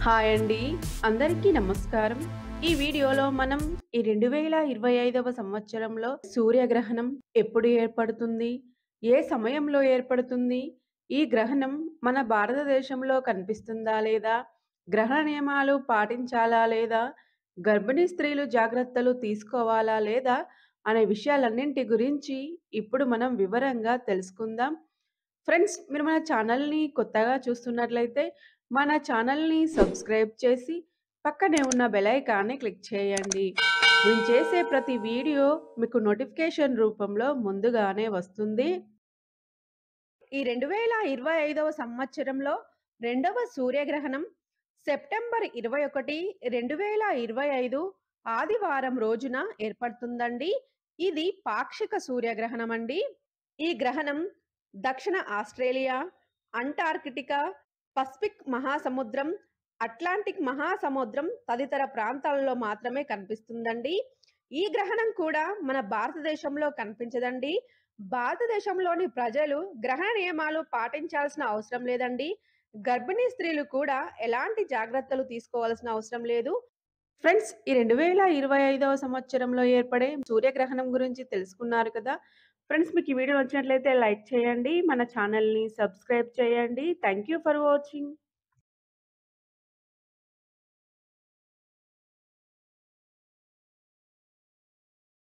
Hi అండి. అందరికీ నమస్కారం. ఈ వీడియోలో మనం ఈ 2025వ సంవత్సరంలో సూర్యగ్రహణం ఎప్పుడు ఏర్పడుతుంది? ఏ సమయంలో ఏర్పడుతుంది? ఈ గ్రహణం మన భారతదేశంలో కనిపిస్తుందా లేదా? గ్రహణ నియమాలు పాటించాలా లేదా? గర్భిణీ స్త్రీలు జాగ్రత్తలు తీసుకోవాలా లేదా? అనే విషయాలన్నింటి గురించి ఇప్పుడు మనం వివరంగా తెలుసుకుందాం. ఫ్రెండ్స్, మీరు మన ఛానల్‌ని కొత్తగా చూస్తున్నట్లయితే, మన ఛానల్‌ని సబ్స్క్రైబ్ చేసి, పక్కనే ఉన్న బెల్ ఐకాన్‌ని క్లిక్ చేయండి. మేము చేసే ప్రతి వీడియో మీకు నోటిఫికేషన్ రూపంలో ముందుగానే వస్తుంది. ఈ 2025వ సంవత్సరంలో రెండవ సూర్యగ్రహణం సెప్టెంబర్ 21, 2025 ఆదివారం రోజున ఏర్పడుతుందండి. ఇది పాక్షిక సూర్యగ్రహణం అండి. ఈ గ్రహణం దక్షిణ ఆస్ట్రేలియా, అంటార్కిటికా, పసిఫిక్ మహాసముద్రం, అట్లాంటిక్ మహాసముద్రం తదితర ప్రాంతాలలో మాత్రమే కనిపిస్తుందండి. ఈ గ్రహణం కూడా మన భారతదేశంలో కనిపించదండి. భారతదేశంలోని ప్రజలు గ్రహణ నియమాలు పాటించాల్సిన అవసరం లేదండి. గర్భిణీ స్త్రీలు కూడా ఎలాంటి జాగ్రత్తలు తీసుకోవాల్సిన అవసరం లేదు. ఫ్రెండ్స్, ఈ 2025వ సంవత్సరంలో ఏర్పడే సూర్యగ్రహణం గురించి తెలుసుకున్నారు కదా! ఫ్రెండ్స్, మీకు ఈ వీడియో నచ్చినట్లయితే లైక్ చేయండి. మన ఛానల్‌ని సబ్స్క్రైబ్ చేయండి. Thank you for watching.